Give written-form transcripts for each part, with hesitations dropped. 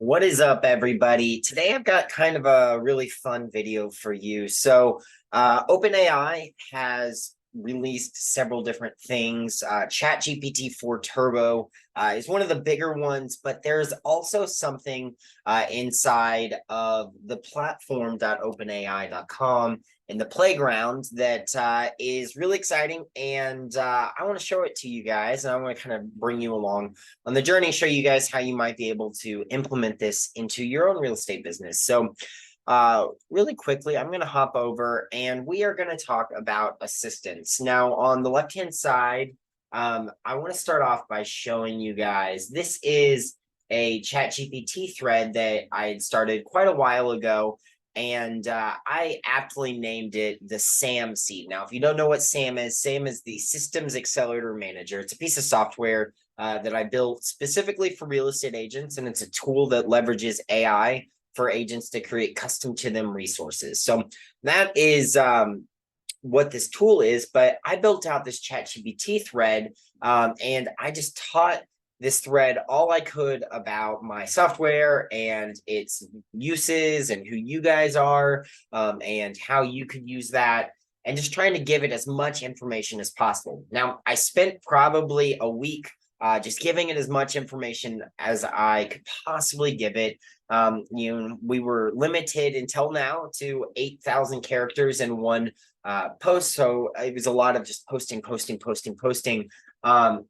What is up, everybody? Today I've got kind of a really fun video for you. OpenAI has released several different things. ChatGPT 4 Turbo is one of the bigger ones, but there's also something inside of the platform.openai.com in the playground that is really exciting. And I want to show it to you guys, and I want to kind of bring you along on the journey, show you guys how you might be able to implement this into your own real estate business. Really quickly, I'm going to hop over and we are going to talk about assistants. Now, on the left-hand side, I want to start off by showing you guys, this is a ChatGPT thread that I had started quite a while ago. And I aptly named it the SAM seed. Now, if you don't know what SAM is the Systems Accelerator Manager. It's a piece of software that I built specifically for real estate agents, and it's a tool that leverages AI for agents to create custom to them resources. So that is what this tool is, but I built out this ChatGPT thread, and I just taught this thread all I could about my software and its uses and who you guys are, and how you could use that, and just trying to give it as much information as possible. Now, I spent probably a week just giving it as much information as I could possibly give it. We were limited until now to 8,000 characters in one post. So it was a lot of just posting.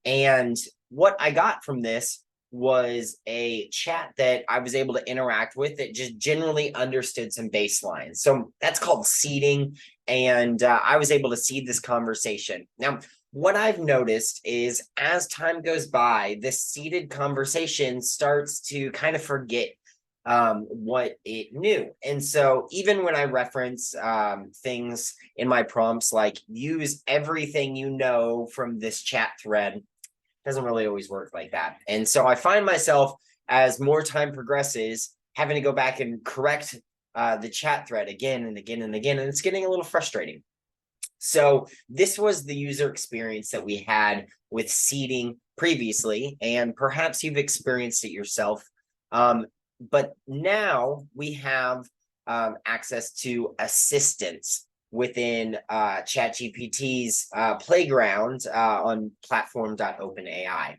And what I got from this was a chat that I was able to interact with that just generally understood some baselines. So that's called seeding. And I was able to seed this conversation. Now, what I've noticed is as time goes by, this seeded conversation starts to kind of forget what it knew. And so even when I reference things in my prompts, like use everything you know from this chat thread, doesn't really always work like that. And so I find myself, as more time progresses, having to go back and correct the chat thread again and again and again, and it's getting a little frustrating. So this was the user experience that we had with seeding previously, and perhaps you've experienced it yourself. But now we have access to assistants within ChatGPT's playground on platform.openai.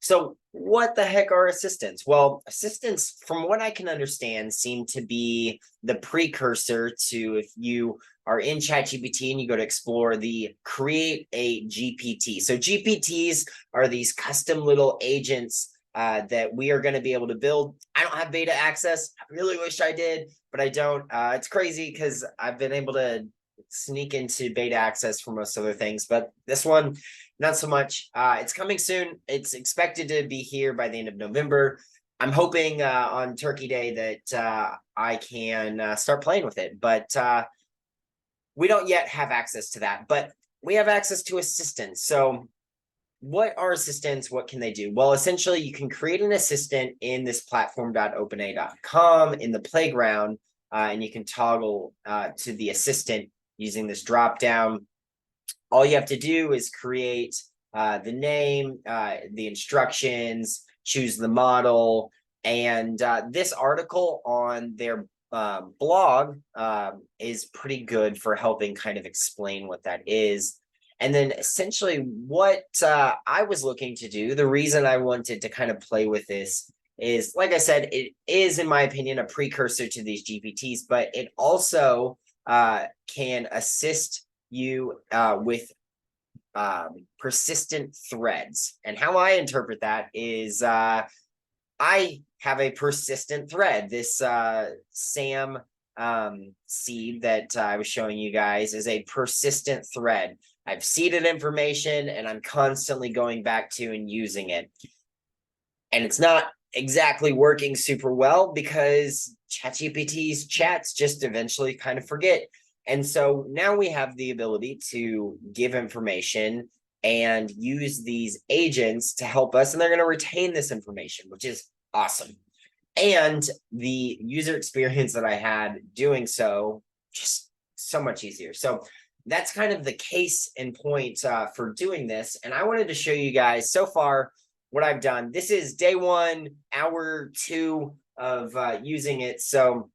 So what the heck are assistants? Well, assistants, from what I can understand, seem to be the precursor to, if you are in ChatGPT and you go to explore, the create a GPT. So GPTs are these custom little agents that we are going to be able to build. I don't have beta access. I really wish I did, but I don't. It's crazy because I've been able to sneak into beta access for most other things, but this one, not so much. It's coming soon. It's expected to be here by the end of November. I'm hoping on Turkey Day that I can start playing with it, but we don't yet have access to that, but we have access to assistants. So what are assistants? What can they do? Well, essentially, you can create an assistant in this platform.openai.com in the playground, and you can toggle to the assistant using this drop down. All you have to do is create the name, the instructions, choose the model, and this article on their blog is pretty good for helping kind of explain what that is. And then essentially what I was looking to do, the reason I wanted to kind of play with this is, like I said, it is, in my opinion, a precursor to these GPTs, but it also can assist you with persistent threads. And how I interpret that is I have a persistent thread. This SAM seed that I was showing you guys is a persistent thread. I've seeded information and I'm constantly going back to and using it. And it's not exactly working super well because ChatGPT's chats just eventually kind of forget. And so now we have the ability to give information and use these agents to help us, and they're going to retain this information, which is awesome. And the user experience that I had doing so, just so much easier. So that's kind of the case in point for doing this. And I wanted to show you guys, so far, what I've done. This is day 1, hour 2 of using it. So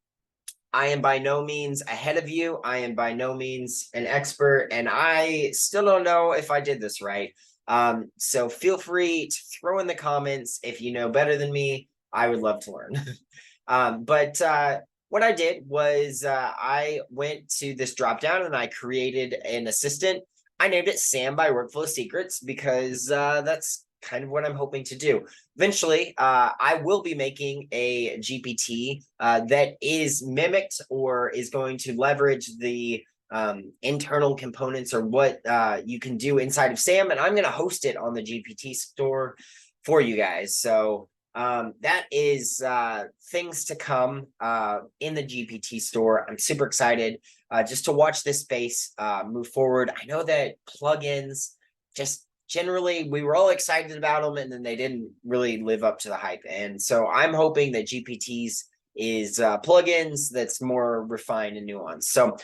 I am by no means ahead of you. I am by no means an expert, and I still don't know if I did this right. So feel free to throw in the comments if you know better than me. I would love to learn. But what I did was I went to this drop down and I created an assistant. I named it Sam by Workflow Secrets because that's kind of what I'm hoping to do. Eventually, I will be making a GPT that is mimicked or is going to leverage the internal components or what you can do inside of Sam, and I'm going to host it on the GPT store for you guys. So that is things to come in the GPT store. I'm super excited just to watch this space move forward. I know that plugins just generally we were all excited about them and then they didn't really live up to the hype. And so I'm hoping that GPTs is plugins that's more refined and nuanced. So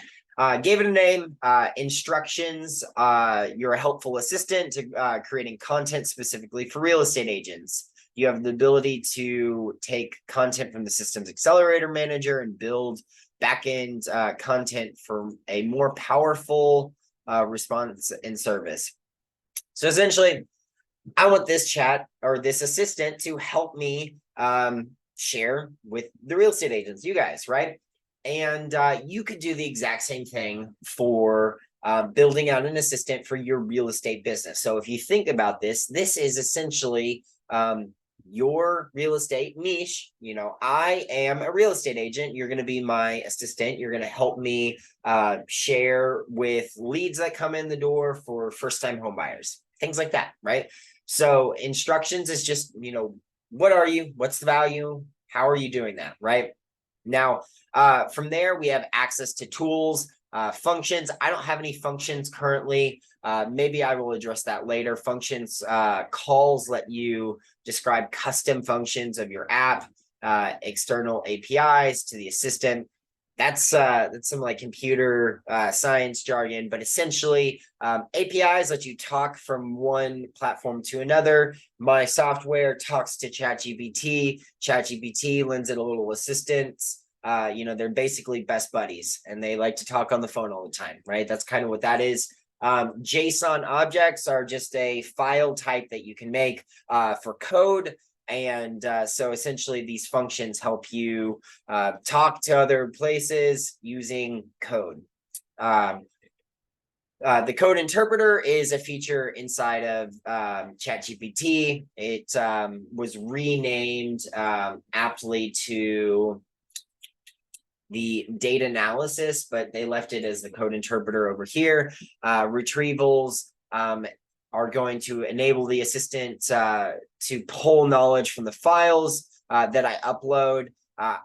gave it a name, instructions. You're a helpful assistant to creating content specifically for real estate agents. You have the ability to take content from the system's Accelerator manager and build backend content for a more powerful response and service. So essentially, I want this chat or this assistant to help me share with the real estate agents, you guys, right? And you could do the exact same thing for building out an assistant for your real estate business. So if you think about this, this is essentially your real estate niche. You know, I am a real estate agent. You're going to be my assistant. You're going to help me share with leads that come in the door for first-time home buyers, things like that, right? So instructions is just, you know, what are you? What's the value? How are you doing that, right? Now, from there, we have access to tools, functions. I don't have any functions currently. Maybe I will address that later. Functions, calls let you describe custom functions of your app, external APIs to the assistant. That's some like computer science jargon, but essentially APIs let you talk from one platform to another. My software talks to ChatGPT. ChatGPT lends it a little assistance. You know, they're basically best buddies and they like to talk on the phone all the time, right? That's kind of what that is. JSON objects are just a file type that you can make for code. And so essentially these functions help you talk to other places using code. The code interpreter is a feature inside of ChatGPT. It was renamed aptly to the data analysis, but they left it as the code interpreter over here. Retrievals are going to enable the assistant to pull knowledge from the files that I upload.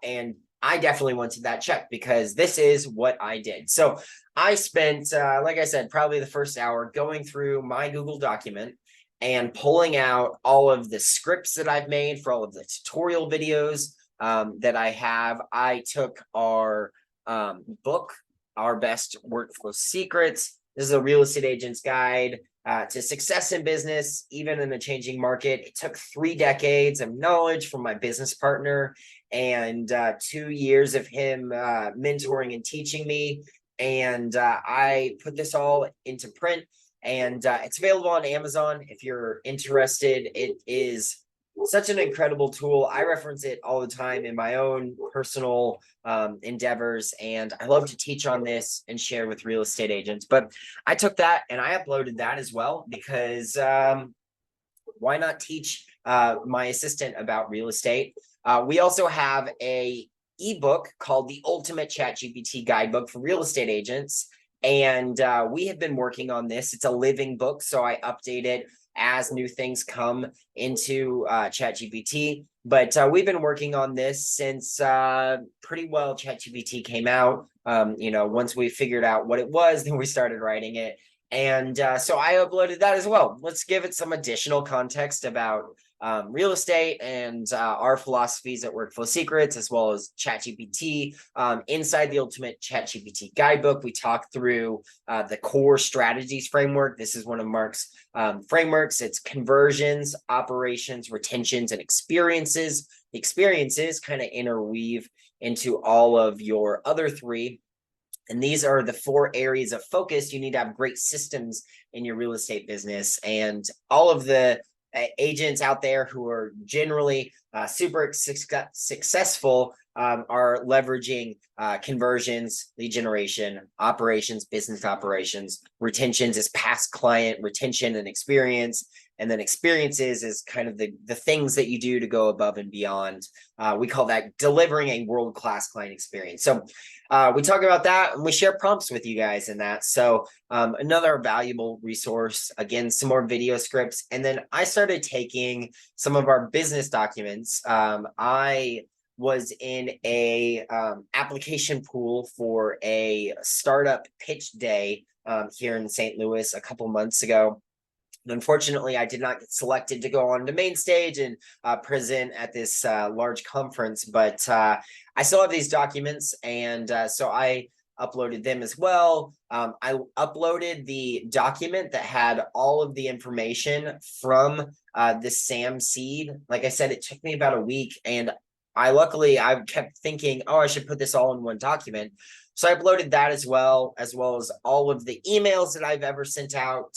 And I definitely wanted that checked because this is what I did. So I spent, like I said, probably the first hour going through my Google document and pulling out all of the scripts that I've made for all of the tutorial videos that I have. I took our book, Our Best Workflow Secrets. This is a real estate agent's guide to success in business, even in a changing market. It took 3 decades of knowledge from my business partner and 2 years of him mentoring and teaching me. And I put this all into print, and it's available on Amazon if you're interested. It is such an incredible tool. I reference it all the time in my own personal endeavors, and I love to teach on this and share with real estate agents. But I took that and I uploaded that as well because why not teach my assistant about real estate? We also have a ebook called the Ultimate ChatGPT Guidebook for Real Estate Agents, and we have been working on this. It's a living book, so I update it as new things come into ChatGPT. But we've been working on this since pretty well ChatGPT came out. You know, once we figured out what it was, then we started writing it. And so I uploaded that as well. Let's give it some additional context about real estate and our philosophies at Workflow Secrets, as well as ChatGPT. Inside the Ultimate ChatGPT Guidebook, we talk through the core strategies framework. This is one of Mark's frameworks. It's conversions, operations, retentions, and experiences. The experiences kind of interweave into all of your other three. And these are the 4 areas of focus. You need to have great systems in your real estate business. And all of the agents out there who are generally super successful are leveraging conversions, lead generation, operations, business operations. Retentions is past client retention and experience. And then experiences is kind of the things that you do to go above and beyond. We call that delivering a world-class client experience. So we talk about that, and we share prompts with you guys in that. So another valuable resource, again, some more video scripts. And then I started taking some of our business documents. I was in a application pool for a startup pitch day here in St. Louis a couple months ago. Unfortunately, I did not get selected to go on the main stage and present at this large conference, but I still have these documents, and so I uploaded them as well. I uploaded the document that had all of the information from the SAM seed. Like I said, it took me about a week, and I kept thinking, oh, I should put this all in one document. So I uploaded that as well as all of the emails that I've ever sent out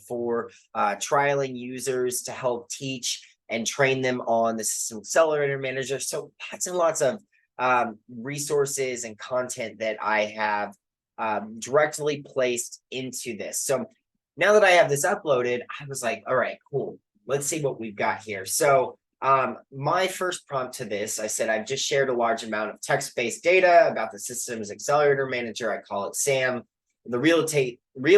for trialing users to help teach and train them on the System Accelerator Manager. So lots and lots of resources and content that I have directly placed into this. So now that I have this uploaded, I was like, all right, cool. Let's see what we've got here. So my first prompt to this, I said, I've just shared a large amount of text-based data about the Systems Accelerator Manager. I call it SAM, the real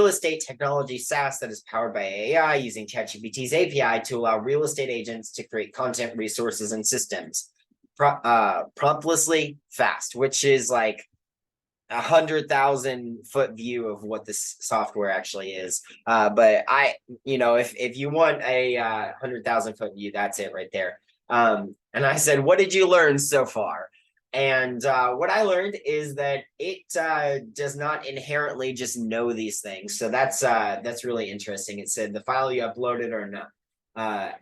estate technology SaaS that is powered by AI using ChatGPT's API to allow real estate agents to create content, resources, and systems promptlessly fast, which is like 100,000-foot view of what this software actually is. But if you want a 100,000-foot view, that's it right there. And I said, what did you learn so far? And what I learned is that it does not inherently just know these things. So that's really interesting. It said the file you uploaded are not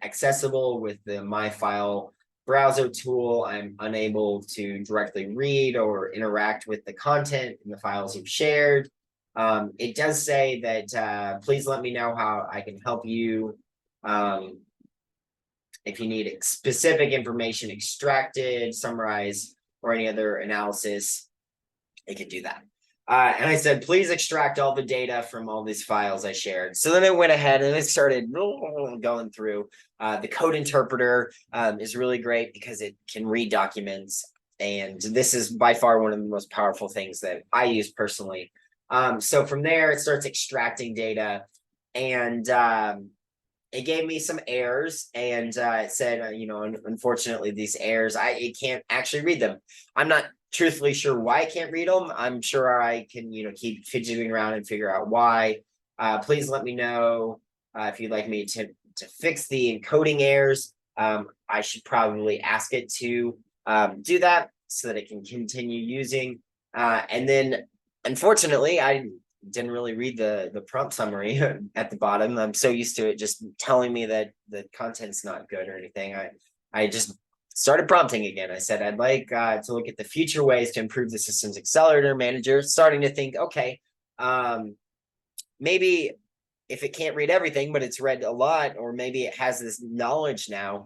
accessible with the My File browser tool. I'm unable to directly read or interact with the content in the files you've shared. It does say that please let me know how I can help you. If you need specific information extracted, summarized, or any other analysis, it can do that. And I said, please extract all the data from all these files I shared. So then I went ahead and I started going through. The code interpreter is really great because it can read documents. And this is by far one of the most powerful things that I use personally. So from there, it starts extracting data. And it gave me some errors, and it said, unfortunately, these errors, it can't actually read them. I'm not truthfully sure why I can't read them. I'm sure I can, keep fidgeting around and figure out why. Please let me know if you'd like me to fix the encoding errors. I should probably ask it to do that so that it can continue using. And then, unfortunately, I didn't really read the prompt summary at the bottom. I'm so used to it just telling me that the content's not good or anything. I just started prompting again. I said, I'd like to look at the future ways to improve the Systems Accelerator Manager, starting to think, okay, maybe if it can't read everything, but it's read a lot, or maybe it has this knowledge now,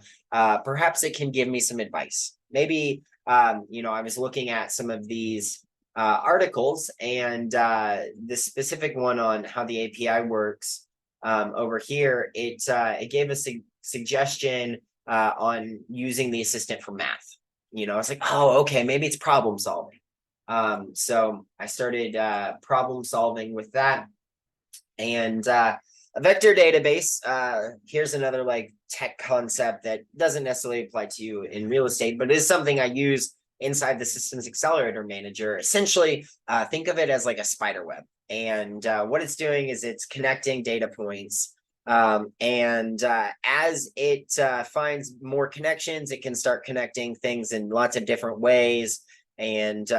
perhaps it can give me some advice. Maybe, I was looking at some of these articles, and the specific one on how the API works over here, it gave us a suggestion on using the assistant for math. It's like, oh, okay, maybe it's problem solving. So I started problem solving with that. And a vector database, here's another like tech concept that doesn't necessarily apply to you in real estate, but is something I use inside the Systems Accelerator Manager. Essentially, think of it as like a spider web. And what it's doing is it's connecting data points. As it finds more connections, it can start connecting things in lots of different ways. And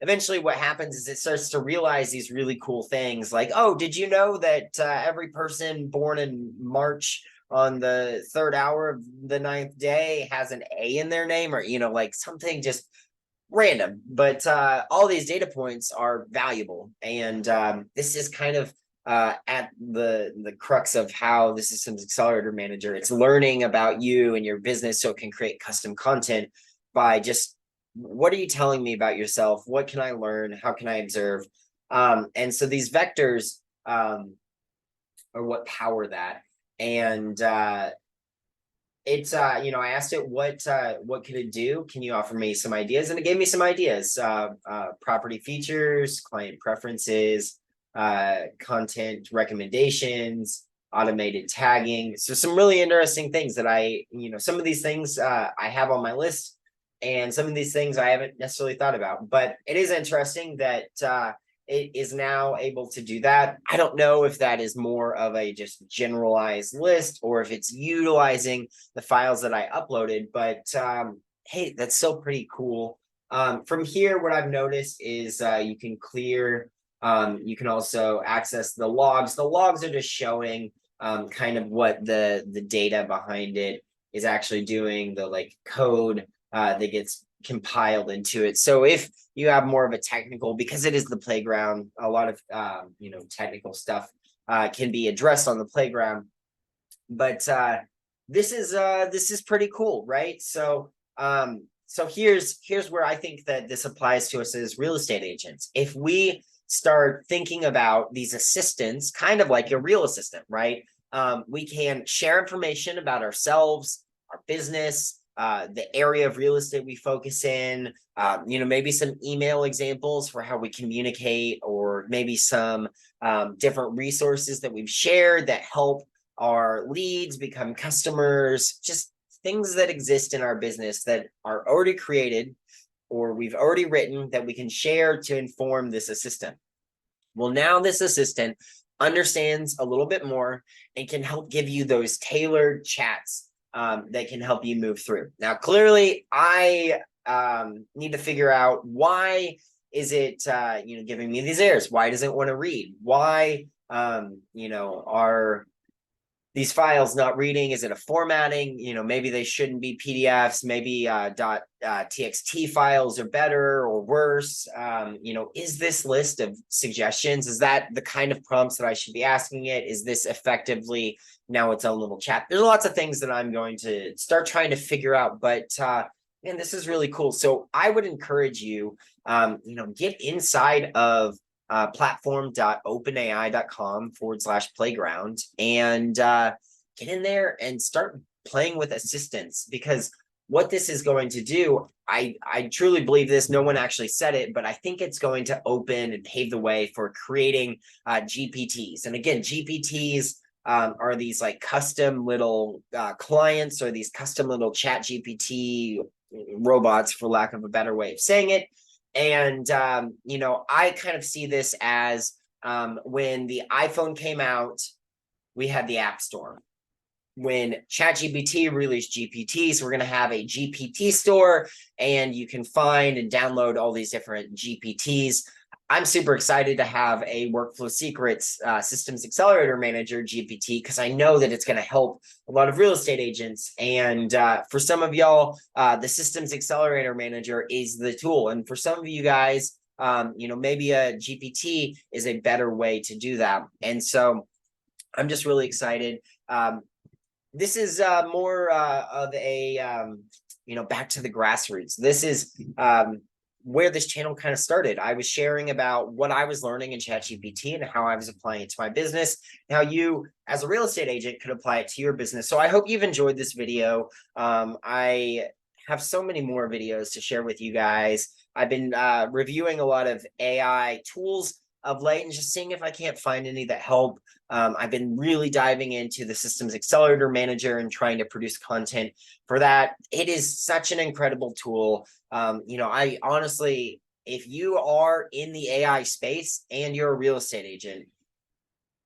eventually what happens is it starts to realize these really cool things like, oh, did you know that every person born in March on the third hour of the ninth day has an A in their name, or, like something just random, but all these data points are valuable. And this is kind of at the crux of how the Systems Accelerator Manager, it's learning about you and your business so it can create custom content by just, what are you telling me about yourself? What can I learn? How can I observe? And so these vectors are what power that. And it's I asked it what could it do, can you offer me some ideas, and it gave me some ideas. Property features, client preferences, content recommendations, automated tagging. So some really interesting things that some of these things I have on my list, and some of these things I haven't necessarily thought about. But it is interesting that it is now able to do that. I don't know if that is more of a just generalized list or if it's utilizing the files that I uploaded, but hey, that's still pretty cool. From here, what I've noticed is you can clear, you can also access the logs. The logs are just showing kind of what the data behind it is actually doing, the like code that gets compiled into it. So if you have more of a technical, because it is the playground, a lot of technical stuff can be addressed on the playground. But this is pretty cool, right? So here's where I think that this applies to us as real estate agents. If we start thinking about these assistants kind of like your real assistant, right? We can share information about ourselves, our business, the area of real estate we focus in, maybe some email examples for how we communicate, or maybe some different resources that we've shared that help our leads become customers, just things that exist in our business that are already created or we've already written that we can share to inform this assistant. Well, now this assistant understands a little bit more and can help give you those tailored chats that can help you move through. Now, clearly, I need to figure out, why is it giving me these errors? Why doesn't it want to read? Why are these files not reading? Is it a formatting? Maybe they shouldn't be PDFs. Maybe .txt files are better or worse. Is this list of suggestions, is that the kind of prompts that I should be asking it? Is this effectively now its own little chat? There's lots of things that I'm going to start trying to figure out, but man, this is really cool. So I would encourage you, get inside of platform.openai.com/playground and get in there and start playing with assistants, because what this is going to do, I truly believe this, no one actually said it, but I think it's going to open and pave the way for creating GPTs. And again, GPTs are these like custom little clients, or these custom little ChatGPT robots, for lack of a better way of saying it. And, I kind of see this as when the iPhone came out, we had the App Store. When ChatGPT released GPT, so we're going to have a GPT store, and you can find and download all these different GPTs. I'm super excited to have a Workflow Secrets Systems Accelerator Manager GPT, because I know that it's going to help a lot of real estate agents. And for some of y'all, the Systems Accelerator Manager is the tool. And for some of you guys, maybe a GPT is a better way to do that. And so I'm just really excited. This is more of a, back to the grassroots. This is where this channel kind of started. I was sharing about what I was learning in ChatGPT and how I was applying it to my business, how you as a real estate agent could apply it to your business. So I hope you've enjoyed this video. I have so many more videos to share with you guys. I've been reviewing a lot of AI tools of late and just seeing if I can't find any that help. I've been really diving into the Systems Accelerator Manager and trying to produce content for that. It is such an incredible tool. I honestly if you are in the AI space and you're a real estate agent,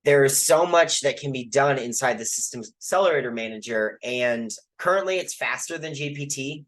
there is so much that can be done inside the Systems Accelerator Manager. And currently it's faster than GPT,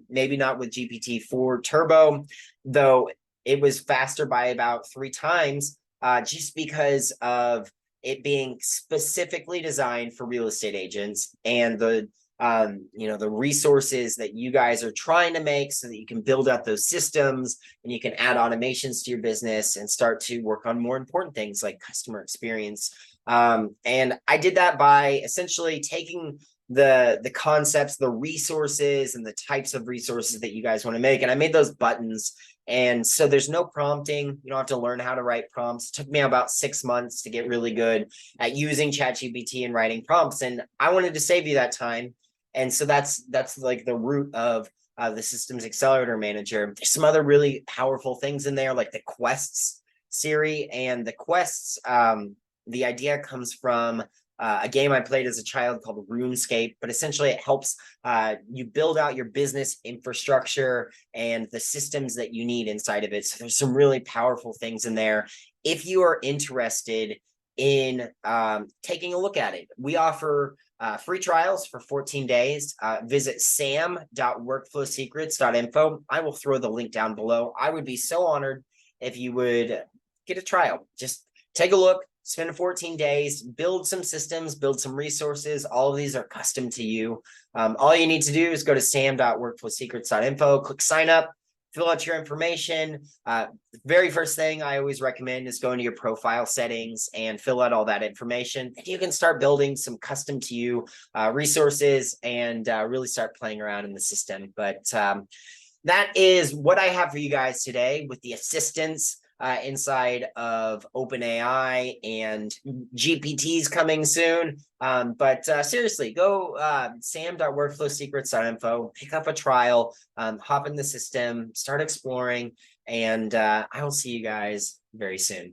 maybe not with GPT-4 Turbo, though it was faster by about 3 times, just because of it being specifically designed for real estate agents and the the resources that you guys are trying to make so that you can build out those systems and you can add automations to your business and start to work on more important things like customer experience. And I did that by essentially taking the concepts, the resources, and the types of resources that you guys want to make, and I made those buttons. And so there's no prompting. You don't have to learn how to write prompts. It took me about 6 months to get really good at using ChatGPT and writing prompts, and I wanted to save you that time. And so that's like the root of the Systems Accelerator Manager. There's some other really powerful things in there, like the quests series. And the quests, the idea comes from a game I played as a child called RuneScape, but essentially it helps you build out your business infrastructure and the systems that you need inside of it. So there's some really powerful things in there. If you are interested in taking a look at it, we offer free trials for 14 days. Visit sam.workflowsecrets.info. I will throw the link down below. I would be so honored if you would get a trial. Just take a look, spend 14 days, build some systems, build some resources. All of these are custom to you. All you need to do is go to sam.workflowsecrets.info, click sign up, fill out your information. The very first thing I always recommend is going to your profile settings and fill out all that information. And you can start building some custom to you resources and really start playing around in the system. But that is what I have for you guys today with the assistants inside of OpenAI, and GPT's coming soon. But seriously, go sam.workflowsecrets.info, pick up a trial, hop in the system, start exploring, and I will see you guys very soon.